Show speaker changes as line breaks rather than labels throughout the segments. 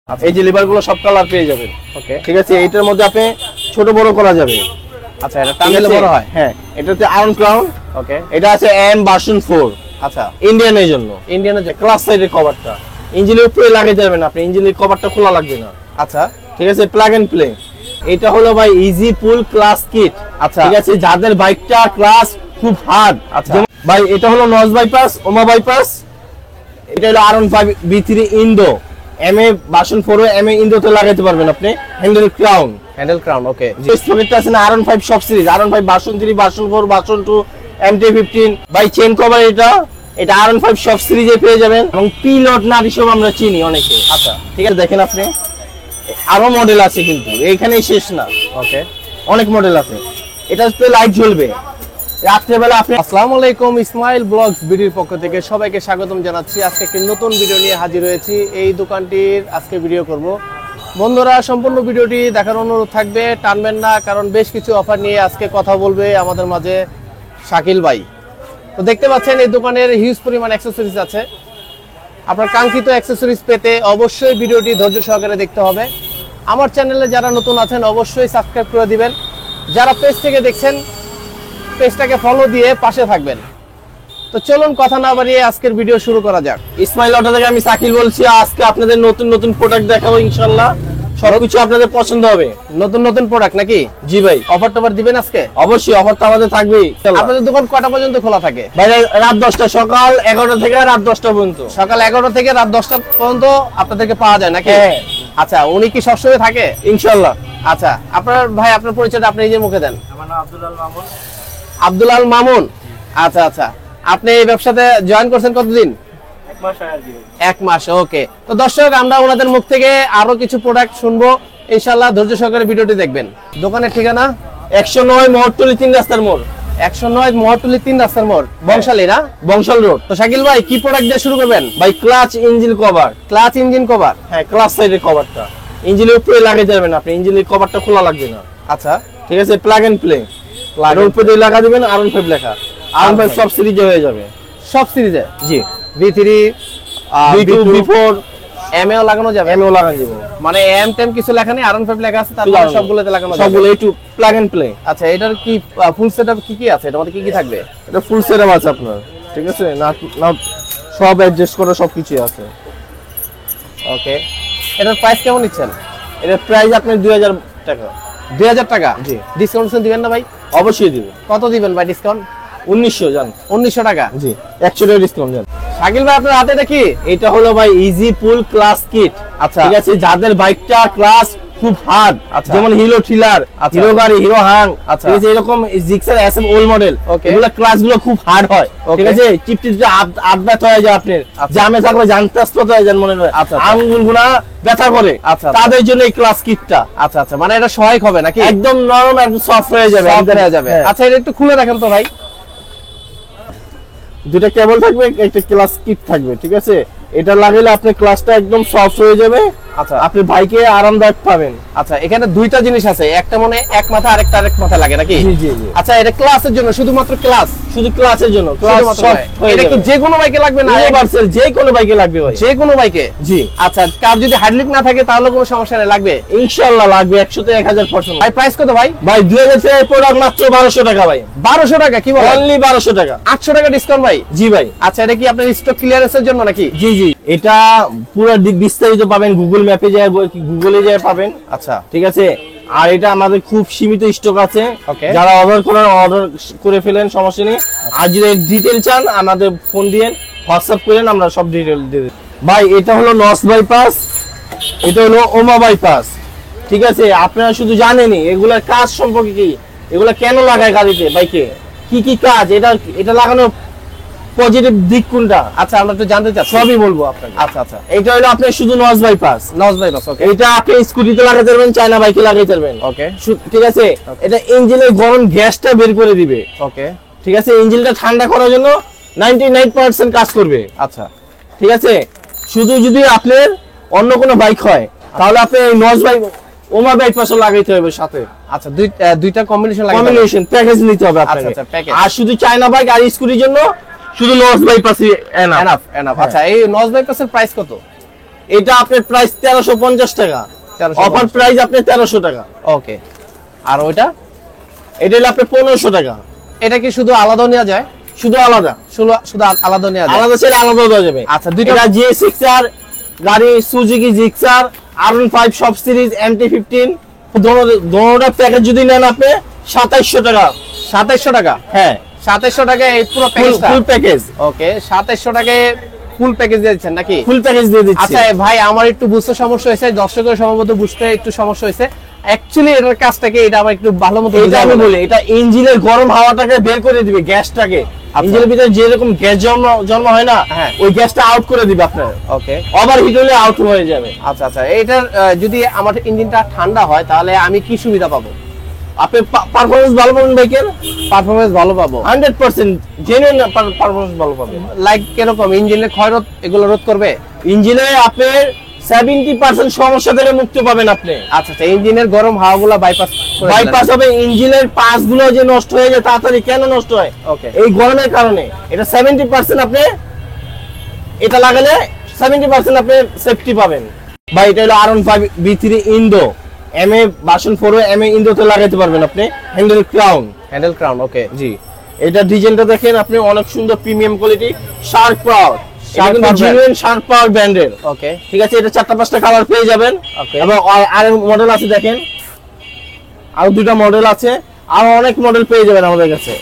এই যে লিভার গুলো সব কালার পেয়ে যাবেন। ওকে, ঠিক আছে। এটার মধ্যে আপনি ছোট বড় করা যাবে।
আচ্ছা, এটা টানলে বড় হয়।
হ্যাঁ, এটাতে আয়রন ক্রাউন।
ওকে,
এটা আছে এম ভার্সন 4।
আচ্ছা,
ইন্ডিয়ানের জন্য।
ইন্ডিয়ানের যে
ক্লাস সাইডের কভারটা ইঞ্জিনের উপরে লাগিয়ে যাবেন আপনি, ইঞ্জিনের কভারটা খোলা লাগবে না।
আচ্ছা,
ঠিক আছে। Plug and play. এটা হলো ভাই ইজি পুল ক্লাস কিট।
আচ্ছা,
ঠিক আছে, যাদের বাইকটা ক্লাস খুব হার্ড।
আচ্ছা
ভাই, এটা হলো নজ বাইপাস, ওমা বাইপাস। এটা হলো R15 B3 Indo MA version 4 MA ইন্দোতে লাগাইতে পারবেন আপনি। Handle crown,
handle crown. Okay,
যে স্পকেটটা আছে না R15 সব series, R15 version 3 version 4 version 2 MT15। ভাই চেন কভার এটা R15 সব সিরিজে পেয়ে যাবেন, এবং পিলট না হিসেবে আমরা চিনি অনেকে।
আচ্ছা,
ঠিক আছে, দেখেন আপনি আরো মডেল আছে, কিন্তু এখানেই শেষ না।
ওকে,
অনেক মডেল আছে। এটা লাইট জ্বলবে রাত্রেবেলা। আপনি
আসসালামু আলাইকুম, ইসমাইল ব্লগস ভিডিওর পক্ষ থেকে সবাইকে স্বাগতম জানাচ্ছি। আজকে একটি নতুন ভিডিও নিয়ে হাজির হয়েছি। এই দোকানটির আজকে ভিডিও করব। বন্ধুরা, সম্পূর্ণ ভিডিওটি দেখার অনুরোধ থাকবে, টানবেন না, কারণ বেশ কিছু অফার নিয়ে আজকে কথা বলবে আমাদের মাঝে শাকিল ভাই। তো দেখতে পাচ্ছেন এই দোকানের হিউজ পরিমাণ অ্যাক্সেসরিজ আছে। আপনার কাঙ্ক্ষিত অ্যাক্সেসরিজ পেতে অবশ্যই ভিডিওটি ধৈর্য সহকারে দেখতে হবে। আমার চ্যানেলে যারা নতুন আছেন অবশ্যই সাবস্ক্রাইব করে দিবেন। যারা পেজ থেকে দেখছেন পেজটাকে ফলো দিয়ে পাশে থাকবেন। তো চলুন কথা না বাড়িয়ে আজকের ভিডিও শুরু করা যাক।
ইসমাইল অটো থেকে আমি শাকিল বলছি। আজকে আপনাদের নতুন নতুন প্রোডাক্ট দেখাবো ইনশাআল্লাহ। সবকিছু আপনাদের পছন্দ হবে।
নতুন নতুন প্রোডাক্ট নাকি?
জি ভাই।
অফার টফার দিবেন আজকে?
অবশ্যই, অফার তো আমাদের থাকবেই।
আপনাদের দোকান কটা পর্যন্ত খোলা থাকে?
ভাই রাত 10টা, সকাল 11টা থেকে রাত 10টা পর্যন্ত।
সকাল 11টা থেকে রাত 10টা পর্যন্ত আপনাদেরকে পাওয়া যায় নাকি?
হ্যাঁ।
আচ্ছা, উনি কি সবসময় থাকে?
ইনশাআল্লাহ।
আচ্ছা, আপনার ভাই আপনার পরিচয়টা আপনি নিজের মুখে দেন।
আমার নাম আব্দুল আল মামুন।
আব্দুল আল মামুন। আচ্ছা আচ্ছা, আপনি এই ব্যবসাতে জয়েন করছেন কতদিন?
1 মাস আগে।
1 মাস। ওকে, তো দর্শক, আমরা ওনাদের মুখ থেকে আরো কিছু প্রোডাক্ট শুনবো ইনশাআল্লাহ। ধৈর্য সহকারে ভিডিওটি দেখবেন। দোকানের ঠিকানা
109 মোহরটুলি 3 রাস্তার মোড়।
109 মোহরটুলি 3 রাস্তার মোড়, বংশালী না?
বংশাল রোড।
তো শাকিল ভাই, কি প্রোডাক্ট দিয়ে শুরু করবেন?
ভাই clutch engine cover.
Clutch engine cover.
হ্যাঁ, ক্লাচ সাইডের কভারটা ইঞ্জিনের উপরে লাগিয়ে যাবেন আপনি, ইঞ্জিনের কভারটা খোলা লাগবে না।
আচ্ছা,
ঠিক আছে। Plug and play. এর উপরে লাগা দিবেন R15 লেখা। R15 সব সিরিজে হয়ে যাবে।
সব সিরিজে?
জি।
B3
B2 B4
এমএও লাগানো যাবে?
এমএও লাগানো যাবে।
মানে এম টেম কিছু লেখা নেই, R15 লেখা আছে, তারপরে সবগুলোতে লাগানো যাবে?
সবগুলো একটু প্লাগ এন্ড প্লে।
আচ্ছা, এটার কি ফুল সেটআপ কি কি আছে? এটার মধ্যে কি কি থাকবে?
এটা ফুল সেটআপ আছে আপনার। ঠিক আছে, না সব অ্যাডজাস্ট করা সবকিছু আছে।
ওকে, এটার প্রাইস কেমন নিচ্ছেন?
এটার প্রাইস আপনার 2000 টাকা।
2000 টাকা?
জি।
ডিসকাউন্ট দিবেন না ভাই?
অবশ্যই দিব।
কত দিবেন ভাই ডিসকাউন্ট?
1900 জান।
1900 টাকা?
জি, 100 টাকা ডিসকাউন্ট জান।
শাকিল ভাই, আপনার হাতে দেখি
এটা হলো ভাই ইজি পুল ক্লাস কিট।
আচ্ছা,
ঠিক আছে, যাদের বাইকটা ক্লাস খুব হার্ড,
আচ্ছা,
যেমন হিরো থ্রিলার, হিরো গাড়ি, হিরো হাং,
আচ্ছা,
ঠিক আছে, এরকম জিক্সার এসএম ওল্ড মডেল, এগুলা ক্লাস গুলো খুব হার্ড হয়। ঠিক আছে, চিপটিতে আটবাত হয়ে যায় আপনার, জামে থাকলে জানতাস্পত হয়ে যান মনে হয়।
আচ্ছা,
আঙ্গুলগুলা ব্যথা করে।
আচ্ছা,
তাদের জন্য এই ক্লাস কিটটা।
আচ্ছা আচ্ছা, মানে এটা সহায়ক হবে নাকি?
একদম নরম, একদম সফট হয়ে যাবে।
আচ্ছা, এটা একটু খুলে রাখেন তো ভাই।
দুটো কেবল থাকবে, একটা ক্লাস কিট থাকবে। ঠিক আছে, এটা লাগালে আপনার ক্লাসটা একদম সফট হয়ে যাবে।
আচ্ছা,
আপনি বাইকে আরামদায়ক পাবেন।
আচ্ছা, এখানে দুইটা জিনিস আছে, একটা মানে এক মাথা আরেকটা আরেক মাথা লাগে নাকি?
জি জি জি।
আচ্ছা, এটা ক্লাসের জন্য, শুধুমাত্র ক্লাস?
শুধু ক্লাসের জন্য।
এটা কি যে কোনো বাইকে লাগবে না?
ইউনিভার্সাল যে কোনো বাইকে লাগবে ভাই।
যে কোনো বাইকে?
জি।
আচ্ছা, কার যদি হাইড্রোলিক না থাকে তাহলে কোনো সমস্যা নেই, লাগবে?
ইনশাআল্লাহ লাগবে, 100 তে 1000%।
ভাই প্রাইস কত ভাই?
ভাই 2000 টাকার প্রোডাক্ট মাত্র 1200 টাকা ভাই।
1200 টাকা? কি বলেন?
অনলি 1200 টাকা।
800 টাকা ডিসকাউন্ট ভাই?
জি ভাই।
আচ্ছা, এটা কি আপনার স্টক ক্লিয়ারেন্সের জন্য নাকি?
জি জি, এটা পুরো বিস্তারিত পাবেন গুগল ম্যাপে যায়, গুগলে যায় পাবেন।
আচ্ছা,
ঠিক আছে। আর এটা আমাদের খুব সীমিত স্টক আছে।
ওকে,
যারা অর্ডার করে ফেলেন, সমস্যা নেই। আর যদি ডিটেইল চান আমাদের ফোন দিয়ে হোয়াটসঅ্যাপ করেন, আমরা সব ডিটেইল দিয়ে দেব। ভাই এটা হলো নস বাইপাস, এটা হলো ওমা বাইপাস। ঠিক আছে, আপনারা শুধু জানেনই এগুলার কাজ সম্পর্কে কি, এগুলা কেন লাগায় গাড়িতে, বাইকে কি কি কাজ, এটা লাগানো পজিটিভ দিক কোনটা।
আচ্ছা, আমরা একটু জানতে চাচ্ছি,
সবই বলবো আপনাকে।
আচ্ছা আচ্ছা,
এটা হলো আপনার শুধু নস বাইপাস।
নস বাইপাস। ওকে,
এটা আপনি স্কুটিতে লাগাতে পারবেন, চায়না বাইকে লাগাইতে পারবেন।
ওকে,
ঠিক আছে। এটা ইঞ্জিনের গরম গ্যাসটা বের করে দিবে।
ওকে,
ঠিক আছে, ইঞ্জিনটা ঠান্ডা করার জন্য 99% কাজ করবে।
আচ্ছা,
ঠিক আছে। শুধু যদি আপনার অন্য কোনো বাইক হয় তাহলে আপনি এই নস বাইক ওমা বাইপাসও লাগাইতে হবে সাথে।
আচ্ছা, দুইটা কম্বিনেশন লাগে,
কম্বিনেশন প্যাকেজ নিতে হবে আপনাকে।
আচ্ছা, প্যাকেজ।
আর শুধু চায়না বাইক আর স্কুটির জন্য শুধু নস বাইপাসই এনাফ।
এনাফ। আচ্ছা, এই নস বাইপাসের প্রাইস কত?
এটা আপনার প্রাইস 1350 টাকা,
1350
অফার প্রাইস আপনার 1300 টাকা।
ওকে, আর ওইটা
এটা হলো আপনার 1500 টাকা।
এটা কি শুধু আলাদা নেওয়া যায়?
শুধু আলাদা,
শুধু আলাদা নেওয়া যায়?
আলাদা ছেড়ে আলাদা দেওয়া যাবে।
আচ্ছা, দুইটা
এটা GSX-R গাড়ি, সুজুকি জিক্সার, R15 সব সিরিজ, MT-15 দোনোটা প্যাকেজ যদি নেন আপনি 2700 টাকা।
2700 টাকা?
হ্যাঁ,
2700 টাকায় এই পুরো প্যাকেজটা?
Full package.
ওকে, 2700 টাকায় ফুল প্যাকেজ দিয়ে দিচ্ছেন নাকি?
ফুল প্যাকেজ দিয়ে দিচ্ছি।
আচ্ছা ভাই, আমার একটু বুঝতে সমস্যা হয়েছে, দর্শকের সম্ভবত বুঝতে একটু সমস্যা হয়েছে। অ্যাকচুয়ালি এটার কাজটাকে এটা আমার একটু ভালো মতো
এটা আমি বলি, এটা ইঞ্জিনের গরম হাওয়াটাকে বের করে দিবে, গ্যাসটাকে। ইঞ্জিনের ভিতরে যেরকম গ্যাস জন্ম হয় না,
হ্যাঁ,
ওই গ্যাসটা আউট করে দিবে আপনার।
ওকে,
ওভার হিট হলে আউট হয়ে যাবে।
আচ্ছা আচ্ছা, এটার যদি আমার ইঞ্জিনটা ঠান্ডা হয় তাহলে আমি কি সুবিধা পাবো?
আপনি পারফরম্যান্স ভালো পাবেন বাইকের,
পারফরম্যান্স ভালো পাবো
100% জেনুইন পারফরম্যান্স ভালো পাবেন।
লাইক কিরকম? ইঞ্জিনের ক্ষয়রোধ এগুলো রোধ করবে?
ইঞ্জিনে আপনি 70% সমস্যা থেকে মুক্তি পাবেন আপনি।
আচ্ছা আচ্ছা, ইঞ্জিনের গরম হাওয়াগুলো বাইপাস
হবে। ইঞ্জিনের পাস গুলো যে নষ্ট হয়ে যায় তাড়াতাড়ি, কেন নষ্ট হয়?
ওকে,
এই গরমের কারণে। এটা 70% আপনি এটা লাগালে 70% আপনি সেফটি পাবেন। ভাই এটা হলো R15 B3 Indo, MA version 4 MA ইন্দোতে লাগাইতে পারবেন আপনি। হ্যান্ডেল ক্রাউন,
হ্যান্ডেল ক্রাউন, ওকে
জি। এটা ডিজাইনটা দেখেন আপনি, অনেক সুন্দর প্রিমিয়াম কোয়ালিটি, শার্প পাওয়ার, জেনুইন শার্প পাওয়ার ব্র্যান্ডের।
ওকে,
ঠিক আছে, এটা 4-5টা কালার পেয়ে যাবেন। এবং আর মডেল আছে দেখেন, আরো 2টা মডেল আছে, আর অনেক মডেল পেয়ে যাবেন আমাদের কাছে।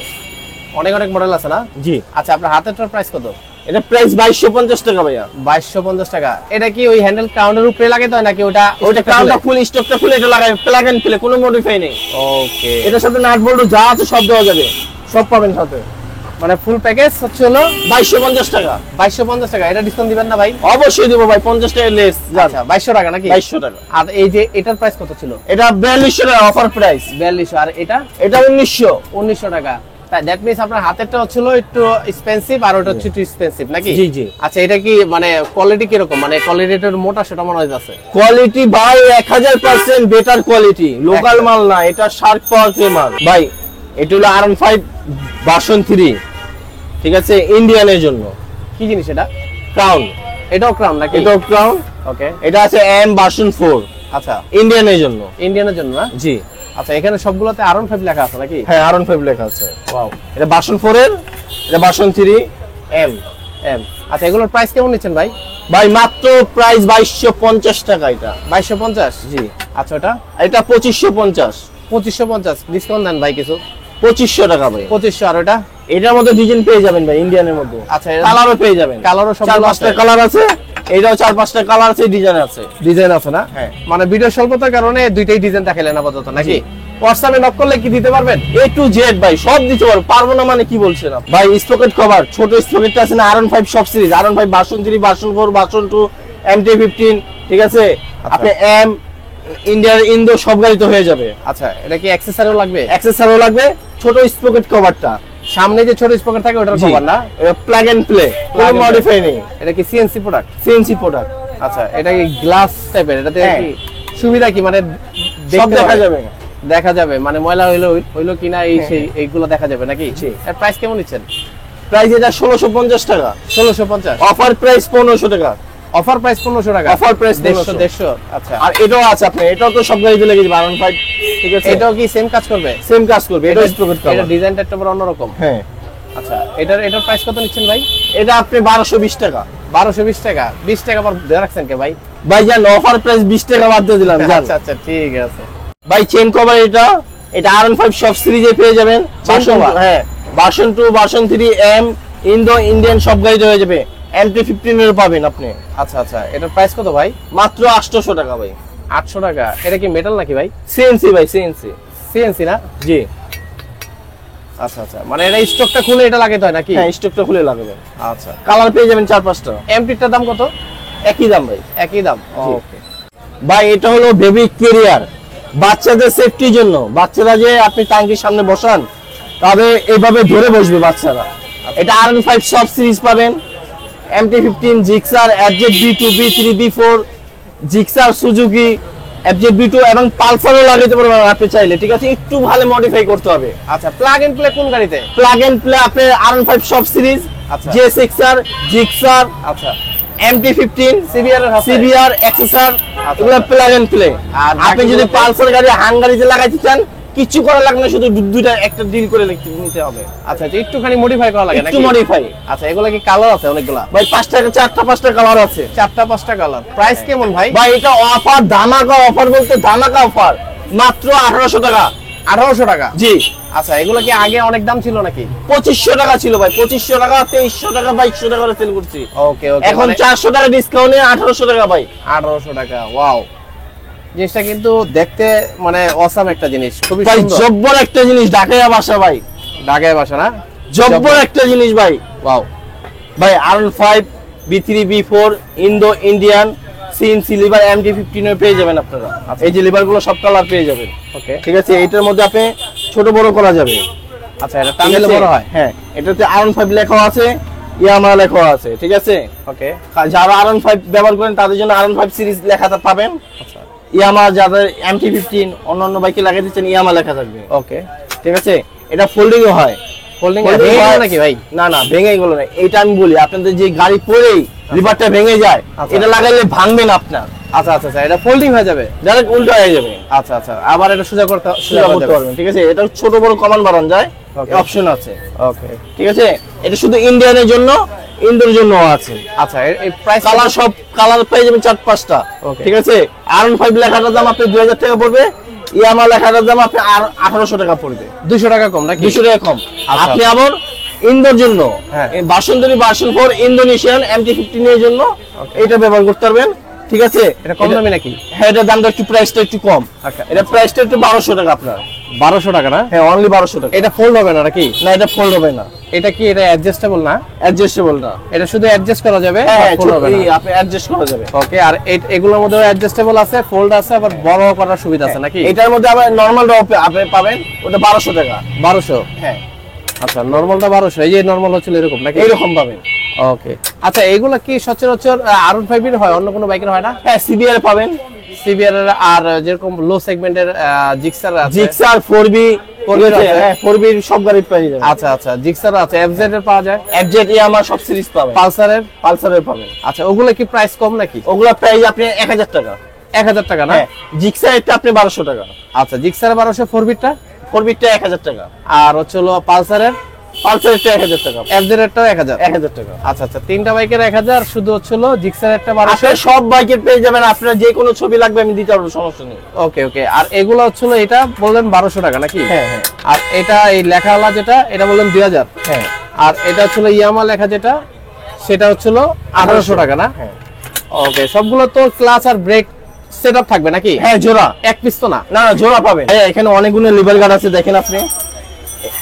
অনেক অনেক মডেল আছে না?
জি।
আচ্ছা, আপনার হাতেরটার প্রাইস কত?
এটা প্রাইস 2250 টাকা ভাইয়া।
2250 টাকা। এটা কি ওই হ্যান্ডেল ক্রাউনের উপরে লাগাইতে হয় নাকি
ওটা ক্রাউনটা ফুল স্টকটা খুলে এটা লাগাই, প্লাগ এন্ড প্লে, কোনো মডিফাই নেই।
ওকে,
এটার সাথে নাট বল্টু যা আছে সব দেওয়া যাবে, সব পাবেন সাথে।
মানে ফুল প্যাকেজ হচ্ছে হলো
2250 টাকা।
2250 টাকা। এটা ডিসকাউন্ট দিবেন না ভাই?
অবশ্যই দেবো ভাই, 50 টাকা লেস।
আচ্ছা, 2200 টাকা নাকি?
2200 টাকা।
আর এই যে এটার প্রাইস কত ছিল?
এটা 4200 টাকা অফার প্রাইস।
4200। আর এটা?
এটা 1900।
1900 টাকা। তাই দ্যাট মিন্স আপনার হাতেরটা হচ্ছিল একটু এক্সপেন্সিভ আর ওটা হচ্ছে একটু এক্সপেন্সিভ নাকি?
জি জি।
আচ্ছা, এটা কি মানে কোয়ালিটি কি রকম? মানে কোয়ালিটিটা মোটা সেটা মনে হইতাছে।
কোয়ালিটি ভাই 1000% বেটার কোয়ালিটি, লোকাল মাল না, এটা শার্প পাওয়ার মাল ভাই। এটা হলো R15 ভার্সন 3, ঠিক আছে, ইন্ডিয়ানের জন্য।
কি জিনিস এটা?
ক্রাউন।
এটাও ক্রাউন নাকি?
এটাও ক্রাউন।
ওকে,
এটা আছে M ভার্সন 4,
আচ্ছা,
ইন্ডিয়ানের জন্য।
ইন্ডিয়ানের জন্য না?
জি।
আচ্ছা, এখানে সবগুলোতে R15 লেখা আছে নাকি?
হ্যাঁ, R15 লেখা আছে।
ওয়াও,
এটা ভার্সন 4 এর, এটা ভার্সন 3 M।
আচ্ছা, এগুলোর প্রাইস কেমন নিচ্ছেন ভাই?
ভাই মাত্র প্রাইস 2250 টাকা এটা।
2250?
জি।
আচ্ছা, ওটা?
এটা 2550।
2550 ডিসকাউন্ট দেন ভাই কিছু?
2500 টাকা ভাই।
2500। আর ওটা?
এটার মধ্যে ডিজাইন পেয়ে যাবেন ভাই, ইন্ডিয়ানের মধ্যে।
আচ্ছা,
কালারও পেয়ে যাবেন,
কালারও সব
4-5টা কালার আছে। এটাও 4-5টা কালার আছে, ডিজাইন আছে।
ডিজাইন আছে না?
হ্যাঁ।
মানে ভিডিও স্বল্পতার কারণে দুইটাই ডিজাইন দেখাইলেন আপাতত নাকি? হোয়াটসঅ্যাপে নক করলে কি দিতে পারবেন?
A to Z ভাই সব দিতে পারবো। পারবো না মানে কি বলছেন আপনি? ভাই স্পকেট কভার, ছোট স্পকেটটা আছে না, R15 সব series, R15 version 3 version 4 version 2 MT-15, ঠিক আছে। আপনি M ইন্ডিয়ার ইন্দো সব গাড়িতে হয়ে যাবে।
আচ্ছা, এটা কি অ্যাকসেসরিও লাগবে?
অ্যাকসেসরিও লাগবে। ছোট স্পকেট কভারটা
সামনে যে ছোট স্পোকেট থাকে ওটার কভার না?
এটা প্লাগ এন্ড প্লে, কোনো মডিফাই নেই।
এটা কি সিএনসি প্রোডাক্ট?
CNC product.
আচ্ছা, এটা কি গ্লাস টাইপের? এটাতে
হ্যাঁ।
কি সুবিধা কি? মানে
সব দেখা যাবে।
দেখা যাবে মানে ময়লা হইলো কিনা এই সেই এইগুলো দেখা যাবে নাকি?
জি।
এর প্রাইস কেমন নিচ্ছেন?
প্রাইস এটা 1650 টাকা।
1650।
অফার প্রাইস 1500 টাকা।
অফার প্রাইস 1500 টাকা।
Offer price
150। আচ্ছা,
আর এটাও আছে আপনি, এটাও তো সব গাড়িতে লেগে যাবে R15, ঠিক আছে।
এটাও কি সেম কাজ করবে?
সেম কাজ করবে। এটাও স্পকেট
এটা
কভার।
ডিজাইনটা একটু অন্যরকম।
হ্যাঁ।
আচ্ছা, এটার প্রাইস কত নিচ্ছেন ভাই?
এটা আপনি 1220 টাকা।
1220 টাকা। 20 টাকা পর দিয়ে রাখছেন কে ভাই?
ভাই জান, অফার প্রাইস 20 টাকা বাদ দিয়ে দিলাম জান।
আচ্ছা আচ্ছা, ঠিক আছে
ভাই চেন কভার, এটা R15 সব সিরিজে পেয়ে যাবেন। ভার্সন, হ্যাঁ, version 2 version 3 M Indo Indian সব গাড়িতে হয়ে যাবে। MT-15 এর পাবেন আপনি।
আচ্ছা আচ্ছা, এটার প্রাইস কত ভাই?
মাত্র 800 টাকা ভাই।
800 টাকা। এটা কি মেটাল নাকি ভাই?
সিএনসি ভাই, সিএনসি।
সিএনসি না?
জি।
আচ্ছা আচ্ছা, মানে এটা স্টকটা খুলে এটা লাগাইতে হয় নাকি?
হ্যাঁ, স্টকটা খুলে লাগবে।
আচ্ছা,
কালার পেয়ে যাবেন 4-5টা।
এমটিটার দাম কত?
একই দাম ভাই।
একই দাম।
জি।
ওকে।
ভাই এটা হলো বেবি ক্যারিয়ার, বাচ্চাদের সেফটির জন্য। বাচ্চারা যে আপনি ট্যাঙ্কির সামনে বসান, তবে এইভাবে ধরে বসবে বাচ্চারা। এটা R15 সব সিরিজ পাবেন। MT-15, Gixxer, FZ-B2, B3, B4, Gixxer, Suzuki, FZ-B2 এবং পালসারও লাগাতে পারবেন আপনি চাইলে, ঠিক আছে। একটু ভালো মডিফাই করতে হবে।
আচ্ছা, প্লাগ এন্ড প্লে কোন গাড়িতে?
প্লাগ এন্ড প্লে আপনি R15 সব সিরিজ,
আচ্ছা।
JSX-R, জিক্সার,
আচ্ছা,
MT-15
সিবিআর এর আছে
সিবিআর এক্সেসর এগুলো প্লাগ এন্ড প্লে।
আর
আপনি যদি
বাকিগুলোতে-
পালসার গাড়ি হাঙ্গারিতে লাগাইতে চান কিছু করা লাগবে না, শুধু দুইটা একটা ডিল করে নিতে হবে।
আচ্ছা আচ্ছা, একটুখানি মডিফাই করা লাগে
একটু
নাকি?
মডিফাই।
আচ্ছা, এগুলো কি কালার আছে অনেকগুলা?
ভাই 5টা কালার আছে।
4টা 5টা কালার। প্রাইস কেমন ভাই?
ভাই এটা অফার, ধামাকা অফার বলতে ধামাকা অফার, মাত্র 1800 টাকা।
1800 টাকা।
জি।
আচ্ছা, এগুলো কি আগে অনেক দাম ছিল নাকি?
2500 টাকা ছিল ভাই, 2500 টাকা, 2300 টাকা, 2200 টাকা সেল করছি।
ওকে ওকে,
এখন 400 টাকা ডিসকাউন্টে 1800 টাকা ভাই।
1800 টাকা। ওয়াও, জিনিসটা কিন্তু দেখতে মানে অসাম একটা জিনিস, খুবই
ভাই
সুন্দর।
জব্বর একটা জিনিস, ঢাকায় বাসা ভাই,
ঢাকায় বাসা না?
জব্বর একটা জিনিস ভাই।
ওয়াও,
ভাই R15 B3 B4 Indo Indian CNC liver MT-15 পেয়ে যাবেন আপনারা। এই যে লিভার গুলো সব কালার পেয়ে যাবেন।
ওকে।
ঠিক আছে, এটার মধ্যে আপনি ছোট বড় করা যাবে।
আচ্ছা, এটা
ঠিক
টানলে
আছে?
বড় হয়?
হ্যাঁ, এটাতে R15 লেখা আছে, ইয়ামা লেখা আছে। ঠিক আছে,
ওকে।
যারা R15 ব্যবহার করেন তাদের জন্য R15 সিরিজ লেখাটা পাবেন।
আচ্ছা,
ইয়ামা যাদের MT-15 অন্যান্য বাইকে লাগাই দিচ্ছেন ইয়ামা লেখা থাকবে।
ওকে।
ঠিক আছে, এটা ফোল্ডিংও হয়।
ফোল্ডিং
Folding হয়
নাকি ভাই?
না না, ভেঙে গেল না। এইটা আমি বলি, আপনাদের যে গাড়ি পরেই লিভারটা ভেঙে যায়,
আচ্ছা।
এটা লাগাইলে ভাঙবে না আপনার,
আচ্ছা আচ্ছা আচ্ছা, এটা ফোল্ডিং হয়ে যাবে?
ডাইরেক্ট উল্টো হয়ে যাবে।
আচ্ছা আচ্ছা, আবার এটা সোজা করতে
সোজা করতে পারবেন। ঠিক আছে, এটা ছোট বড় কমান বাড়ানো যায়,
Okay.
অপশন আছে।
ওকে।
ঠিক আছে, এটা শুধু ইন্ডিয়ানের জন্য, ইন্দোর জন্য আছে।
আচ্ছা, এই প্রাইস
কালার সব কালার পেয়ে যাবেন 4-5টা।
Okay.
ঠিক আছে, R15 লেখাটার দাম আপনি 2000 টাকা পড়বে, ইয়ামা লেখাটার দাম আপনি আর 1800 টাকা পড়বে,
200 টাকা কম নাকি?
200 টাকা কম।
আচ্ছা।
আপনি আবার ইন্দোর জন্য
হ্যাঁ।
বাসন্তী ভার্সন 4 ইন্দোনেশিয়ান MT-15 এর জন্য এটা ব্যবহার করতে পারবেন। ঠিক আছে,
এটা কম দামি নাকি?
হ্যাঁ, এটার দামটা একটু, প্রাইসটা একটু কম।
আচ্ছা।
এটা প্রাইসটা একটু 1200 টাকা আপনার।
1200 টাকা না?
হ্যাঁ, অনলি 1200 টাকা।
এটা ফোল্ড হবে না নাকি?
না, এটা ফোল্ড হবে না,
এটা কি এটা অ্যাডজাস্টেবল না?
অ্যাডজাস্টেবল না।
এটা শুধু অ্যাডজাস্ট করা যাবে,
হ্যাঁ,
ফোল্ড হবে না।
আপনি অ্যাডজাস্ট করা যাবে।
ওকে। আর এগুলোর মধ্যে অ্যাডজাস্টেবল আছে, ফোল্ড আছে, আবার বড় করার সুবিধা আছে নাকি?
এটার মধ্যে আবার নরমাল আপনি পাবেন, ওটা 1200 টাকা।
1200?
হ্যাঁ,
আচ্ছা, নরমালটা 1200। এই যে নরমাল হচ্ছিল এরকম নাকি?
এইরকম পাবেন।
ওকে। আচ্ছা, এগুলো কি সচরাচর R15 এর হয়, অন্য কোনো বাইকের হয় না?
হ্যাঁ, সিবিআর পাবেন,
সিবিআর এর। আর যেরকম লো সেগমেন্টের জিক্সার আছে?
জিক্সার 4B,
4B আছে?
হ্যাঁ 4B সব গাড়ি পেয়ে যাবেন।
আচ্ছা আচ্ছা, জিক্সার আছে, এফজেড এর পাওয়া যায়,
এফজেড ইয়ামা সব সিরিজ পাবেন,
পালসারের?
পালসারের পাবেন।
আচ্ছা, ওগুলো কি প্রাইস কম নাকি?
ওগুলা প্রাইস আপনি 1000 টাকা।
1000 টাকা না?
হ্যাঁ, জিক্সার এটা আপনি 1200 টাকা।
আচ্ছা, জিক্সার 1200, ফোরবিটটা?
4Bটা 1000 টাকা।
আর হচ্ছে হলো পালসারের?
পালসারটা 1000 টাকা।
এফজেড এরটাও 1000?
1000 টাকা।
আচ্ছা আচ্ছা, তিনটা বাইকের 1000, শুধু হচ্ছে হলো জিক্সার একটা 1200।
আপনি সব বাইকের পেয়ে যাবেন, আপনার যে কোনো ছবি লাগবে আমি দিতে পারবো, সমস্যা নেই।
ওকে ওকে। আর এগুলো হচ্ছে হলো, এটা বললেন 1200 টাকা নাকি?
হ্যাঁ হ্যাঁ
আর এটা এই লেখাওয়ালা যেটা, এটা বললেন 2000?
হ্যাঁ
আর এটা হচ্ছে হলো ইয়ামা লেখা যেটা, সেটা হচ্ছে হলো 1800 টাকা না?
হ্যাঁ
ওকে। সবগুলো তো ক্লাচ আর ব্রেক সেটআপ থাকবে নাকি?
হ্যাঁ, জোড়া।
এক পিস তো না?
না না, জোড়া পাবেন। হ্যাঁ, এখানে অনেকগুলো লিভার গার্ড আছে, দেখেন আপনি,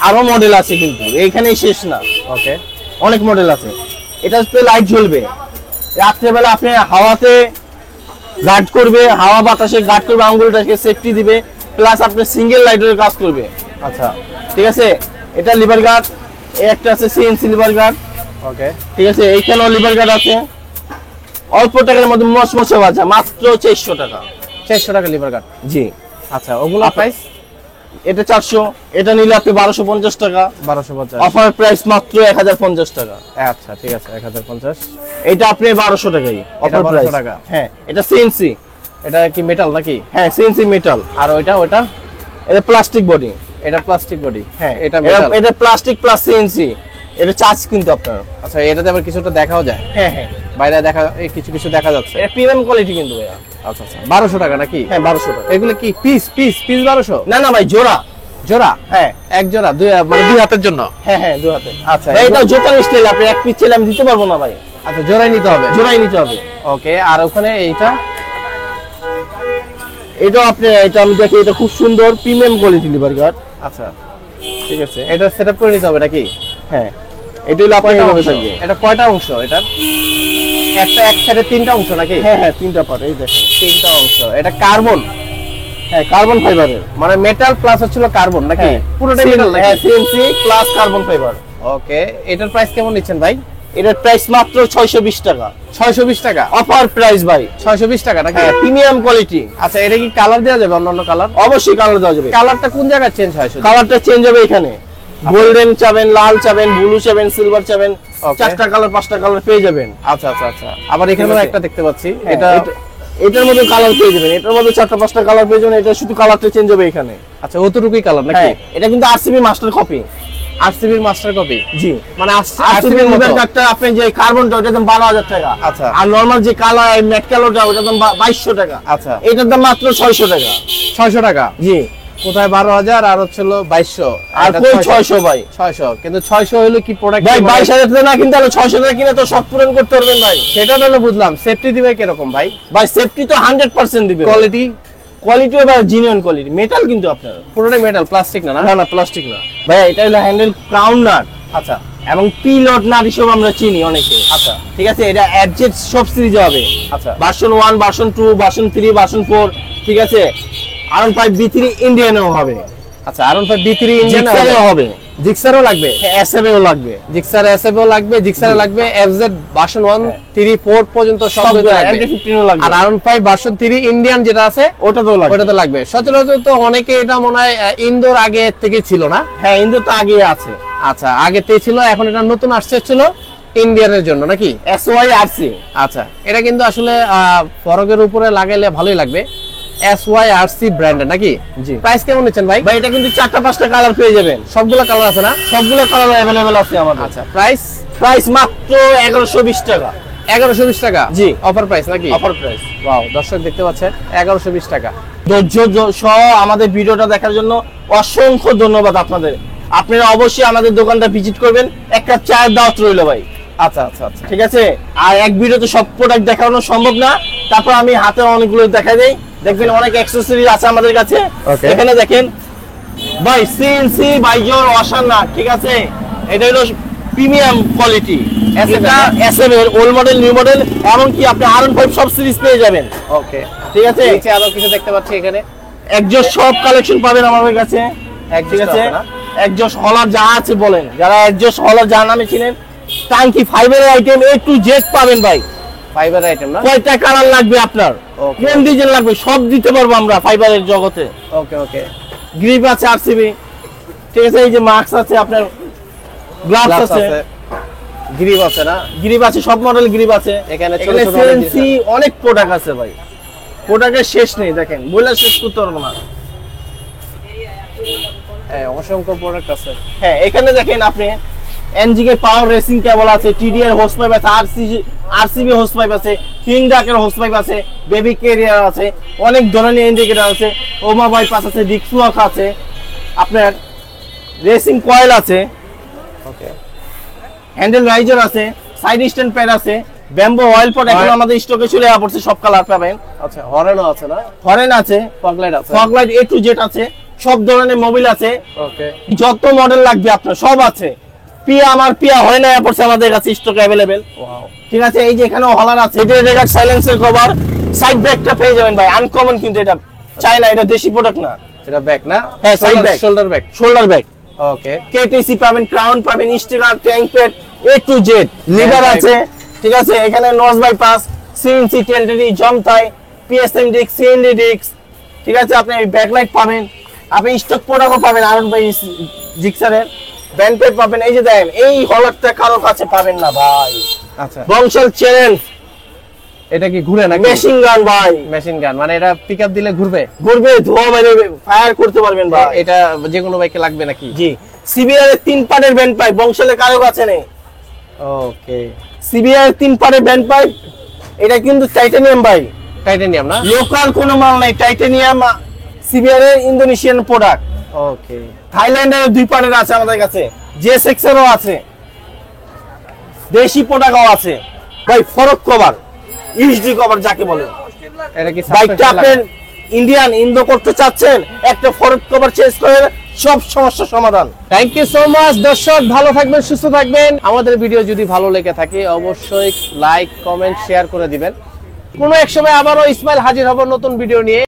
আরো মডেল আছে, কিন্তু এইখানেই শেষ না,
ওকে।
অনেক মডেল আছে। এটা হচ্ছে লাইট জ্বলবে রাত্রেবেলা, আপনি হাওয়াতে গার্ড করবে, হাওয়া বাতাসে গার্ড করবে, আঙ্গুলটাকে সেফটি দিবে, প্লাস আপনি সিঙ্গেল লাইটের কাজ করবে।
আচ্ছা,
ঠিক আছে, এটা লিভার গার্ড, একটা আছে সিএনসি লিভার গার্ড।
ওকে।
ঠিক আছে, এইখানেও লিভার গার্ড আছে, অল্প টাকার মধ্যে মচমচে বাজা, মাত্র 400 টাকা।
400 টাকা লিভার গার্ড?
জি।
আচ্ছা, ওগুলো প্রাইস?
এটা 400, এটা নিলে আপনি 1250 টাকা।
1250?
অফার প্রাইস মাত্র 1050 টাকা।
আচ্ছা, ঠিক আছে, 1050।
এটা আপনি 1200 টাকাই অফার
1200
প্রাইস।
টাকা?
হ্যাঁ, এটা সিএনসি।
এটা কি মেটাল নাকি?
হ্যাঁ, সিএনসি মেটাল।
আর ওইটা?
এটা প্লাস্টিক বডি।
এটা প্লাস্টিক বডি?
হ্যাঁ,
এটা মেটাল?
এটা প্লাস্টিক প্লাস সিএনসি, এটা চার্জ কিন্তু আপনার।
আচ্ছা, এটাতে আবার কিছুটা দেখাও যায়?
হ্যাঁ হ্যাঁ,
বাইরে দেখা, এই কিছু কিছু দেখা যাচ্ছে।
এটা প্রিমিয়াম কোয়ালিটি কিন্তু ভাইয়া।
আচ্ছা আচ্ছা, 1200 টাকা নাকি?
হ্যাঁ, 1200 টাকা।
এগুলো কি পিস 1200?
না না ভাই, জোড়া।
জোড়া?
হ্যাঁ
এক জোড়া, মানে দুই হাতের জন্য?
হ্যাঁ হ্যাঁ, দু হাতে।
আচ্ছা,
ভাই, এটা জোতার স্টাইল, আপনি এক পিস চাইলে আমি দিতে পারবো না ভাই।
আচ্ছা, জোড়াই নিতে হবে?
জোড়াই নিতে হবে।
ওকে। আর ওখানে এইটা?
এটা আপনি, এটা আমি দেখি, এটা খুব সুন্দর প্রিমিয়াম কোয়ালিটি লিভার গার্ড।
আচ্ছা, ঠিক আছে, এটা সেটআপ করে নিতে হবে নাকি?
হ্যাঁ, এটা হলো আপনার
কয়টা
এইভাবে
অংশ?
থাকবে।
এটা কয়টা অংশ এটা? একটা এক সাইডে 3টা অংশ নাকি?
হ্যাঁ হ্যাঁ, 3টা পার্ট, এই দেখেন।
3টা অংশ। এটা কার্বন?
হ্যাঁ, কার্বন ফাইবারের,
মানে মেটাল প্লাস হচ্ছিল কার্বন নাকি?
হ্যাঁ,
পুরোটাই মেটাল নাকি?
হ্যাঁ, সিএনসি প্লাস কার্বন ফাইবার।
ওকে। এটার প্রাইস কেমন নিচ্ছেন ভাই?
এটার প্রাইস মাত্র 620 টাকা।
620 টাকা?
অফার প্রাইস ভাই।
620 টাকা নাকি?
হ্যাঁ, প্রিমিয়াম কোয়ালিটি।
আচ্ছা, এটা কি কালার দেওয়া যাবে, অন্যান্য কালার?
অবশ্যই কালার দেওয়া যাবে।
কালারটা কোন জায়গায় চেঞ্জ হয় শুধু?
কালারটা চেঞ্জ হবে এখানে, গোল্ডেন চাবেন, লাল চাবেন, ব্লু চাবেন, সিলভার চাবেন,
Okay.
4টা কালার 5টা কালার পেয়ে যাবেন।
আচ্ছা আচ্ছা আচ্ছা, আবার এখানেও
ঠিক আছে।
একটা দেখতে পাচ্ছি,
হ্যাঁ,
এটা
এটার মধ্যে কালার পেয়ে যাবেন, এটার মধ্যে 4টা 5টা কালার পেয়ে যাবেন, এটা শুধু কালারটা চেঞ্জ হবে এখানে।
আচ্ছা অতটুকুই কালার নাকি?
হ্যাঁ, এটা কিন্তু আরসিবি মাস্টার কপি।
আরসিবির মাস্টার কপি,
জি,
মানে
আরসিবি
আরসিবির মতো।
মোবাইল কার্ডটা আপনি যে কার্বনটা ওটার দাম 12,000 টাকা।
আচ্ছা।
আর নরমাল যে কালার ম্যাট কালারটা ওটার দাম 2200 টাকা।
আচ্ছা,
এটার দাম মাত্র 600 টাকা।
600 টাকা।
জি,
কোথায় 12,000 আর হচ্ছে হলো 2200,
আর
এটা
কই
600
600 ভাই?
600, কিন্তু 600 হলো কি প্রোডাক্ট?
ভাই 22,000 টাকা না কিনতে হলে 600 টাকা কিনে তো সব পূরণ করতে পারবেন ভাই।
সেটা হলো বুঝলাম, সেফটি দিবে কিরকম ভাই?
ভাই সেফটি তো 100% দিবে।
কোয়ালিটি
কোয়ালিটি এবার জিনিয়ন কোয়ালিটি, মেটাল কিন্তু আপনার,
পুরোটাই মেটাল, প্লাস্টিক না?
না না প্লাস্টিক না ভাই। এটা হলো হ্যান্ডেল ক্রাউন নাট,
আচ্ছা
এবং পিলট নাট হিসেবে আমরা চিনি অনেকে।
আচ্ছা
ঠিক আছে, এটা অ্যাডজেট সব সিরিজে হবে,
আচ্ছা
ভার্সন 1, ভার্সন 2, ভার্সন 3, ভার্সন 4। ঠিক আছে, আরন 5 B3 ইন্ডিয়ানও হবে,
আচ্ছা। আরন 5 B3 ইঞ্জিন
জিক্সারও হবে,
জিক্সারও লাগবে,
এসএফও লাগবে,
জিক্সার এসএফও লাগবে, জিক্সারে লাগবে, এফজেড ভার্সন 1, 3, 4 পর্যন্ত সব
সব
লাগবে।
MT-15 ও লাগবে,
আর আরন 5 ভার্সন 3 ইন্ডিয়ান যেটা আছে
ওটা তো লাগবে।
ওটা তো লাগবে। সচরাচর তো অনেকে এটা মনে হয় ইন্দোর আগে থেকে ছিল না?
হ্যাঁ, ইন্দো তো আগে আছে।
আচ্ছা, আগে থেকে ছিল, এখন এটা নতুন আসছে ছিল ইন্ডিয়ানের জন্য নাকি?
SYRC।
আচ্ছা, এটা কিন্তু আসলে ফরকের উপরে লাগাইলে ভালোই লাগবে। SYRC ব্র্যান্ডের নাকি?
জি।
প্রাইস কেমন নিচ্ছেন ভাই?
ভাই এটা কিন্তু 4টা 5টা কালার পেয়ে যাবেন,
সবগুলো কালার আছে না?
সবগুলো কালার अवेलेबल আছে আমাদের।
আচ্ছা, প্রাইস
প্রাইস মাত্র 1120 টাকা।
1120 টাকা?
জি।
অফার প্রাইস নাকি?
Offer price.
ওয়াও, দর্শক দেখতে পাচ্ছেন 1120 টাকা।
ধৈর্য সহ আমাদের ভিডিওটা দেখার জন্য অসংখ্য ধন্যবাদ আপনাদের। আপনারা অবশ্যই আমাদের দোকানটা ভিজিট করবেন, একটা চায়ের দাওয়াত রইল ভাই।
আচ্ছা আচ্ছা আচ্ছা,
ঠিক আছে, আর এক ভিডিওতে সব প্রোডাক্ট দেখানো সম্ভব না, তারপর আমি হাতে অনেকগুলো দেখাই দেই। দেখবেন অনেক অ্যাকসেসরিজ আছে আমাদের কাছে।
Okay.
এখানে দেখেন ভাই, সিএনসি বাইজর ওয়াশার না, ঠিক আছে, এটা হলো প্রিমিয়াম কোয়ালিটি। এটা এসএম এর ওল্ড মডেল, নিউ মডেল, এমনকি আপনি আরন 5 সব সিরিজ পেয়ে যাবেন।
ওকে।
ঠিক আছে,
নিচে আরো কিছু দেখতে পাচ্ছি এখানে।
একজোস সব কালেকশন পাবেন আমাদের কাছে।
একজোস
ঠিক আছে,
আছে না?
একজোস হলার যা আছে বলেন, যারা একজোস হলার যা নামে চিনেন, টাঙ্কি ফাইবারের আইটেম A to Z পাবেন ভাই।
ফাইবার আইটেম না?
কয়টা কালার লাগবে আপনার,
Okay.
কোন ডিজাইন লাগবে, সব দিতে পারবো আমরা ফাইবারের জগতে।
ওকে ওকে।
গ্রিপ আছে আরসিবি, ঠিক আছে, এই যে মাস্ক আছে, আপনার গ্লাভস
গ্লাভস
আছে,
আছে, গ্রিপ আছে না?
গ্রিপ আছে, সব মডেল গ্রিপ আছে।
এখানে ছোট
এখানে
ছোট অনেক
সিএনসি অনেক প্রোডাক্ট আছে ভাই, প্রোডাক্টের শেষ নেই, দেখেন বলে শেষ করতে পারবো না।
হ্যাঁ, অসংখ্য প্রোডাক্ট আছে।
হ্যাঁ, এখানে দেখেন আপনি এনজিকে পাওয়ার রেসিং কেবল আছে, টিডিআর হোস পাইপ আছে, আরসিবি হোস পাইপ আছে, কিং ডাকের হোস পাইপ আছে, বেবি ক্যারিয়ার আছে, অনেক ধরনের ইন্ডিকেটর আছে, ওমা বাইপাস আছে, ডিক্সওয়াক আছে, আপনার রেসিং কয়েল আছে,
ওকে।
হ্যান্ডেল রাইজার আছে, সাইড স্ট্যান্ড প্যাড আছে, ব্যাম্বো অয়েল পট এখন আমাদের স্টকে চলে পড়ছে, সব কালার পাবেন।
আচ্ছা, হরেনও আছে না?
হরেন আছে,
ফগ লাইট আছে?
Fog light A to Z আছে, সব ধরনের মোবিল আছে,
ওকে।
যত মডেল লাগবে আপনার সব আছে। পিয়া হয় না পড়ছে আমাদের কাছে স্টক अवेलेबल।
ওয়াও,
ঠিক আছে, এই যে এখানেও হলার আছে, এটা রেগার সাইলেন্সার কভার, সাইড ব্যাগটা পেয়ে যাবেন ভাই, আনকমন কিন্তু এটা চাইনা, এটা দেশি প্রোডাক্ট না।
এটা ব্যাক না?
হ্যাঁ, side bag।
Shoulder back.
Shoulder bag,
okay.
KTC পাবেন, ক্রাউন পাবেন, sticker, tank pad A to Z, lever
Hand
আছে। ঠিক আছে, এখানে নজ বাইপাস, সিএনসি টেন্ডারি, জমতাই, পিএসএম ডিস্ক, সিএনডি ডিস্ক। ঠিক আছে, আপনি ব্যাকলাইট পাবেন, আপনি স্টক প্রোডাক্টও পাবেন, আরন ভাই জিক্সারের ব্যান্ড প্যাড পাবেন। এই যে দেখেন, এই হলারটা কারো কাছে পাবেন না ভাই।
আচ্ছা,
বংশাল চ্যালেঞ্জ
এটা কি ঘুরে নাকি?
মেশিন গান ভাই,
মেশিন গান, মানে এটা পিকআপ দিলে ঘুরবে?
ঘুরবে, ধোয়া বেরোবে, ফায়ার করতে পারবেন ভাই।
এটা যে কোনো বাইকে লাগবে নাকি?
জি, সিবিআর এর 3 পার্টের ব্যান্ড পাইপ, বংশালের কারো কাছে নেই।
ওকে।
সিবিআর 3 পার্টের ব্যান্ড পাইপ, এটা কিন্তু টাইটানিয়াম ভাই,
টাইটানিয়াম না?
লোকাল কোনো মাল নাই, টাইটানিয়াম, সিবিআর এর ইন্দোনেশিয়ান প্রোডাক্ট।
ওকে।
থাইল্যান্ডের 2 পার্টের আছে আমাদের কাছে, জেএসএক্স এরও আছে, দেশি প্রোডাক্টও আছে ভাই। ফরক কভার, ইউএসডি কভার যাকে বলে,
এটা কি
বাইকটা আপনার ইন্ডিয়ান ইন্দো করতে চাচ্ছেন, একটা ফরক কভার চেঞ্জ করে সব সমস্যার সমাধান।
Thank you so much. দর্শক ভালো থাকবেন, সুস্থ থাকবেন। আমাদের ভিডিও যদি ভালো লেগে থাকে অবশ্যই লাইক, কমেন্ট, শেয়ার করে দিবেন। কোনো এক সময় আবারও ইসমাইল হাজির হব নতুন ভিডিও নিয়ে।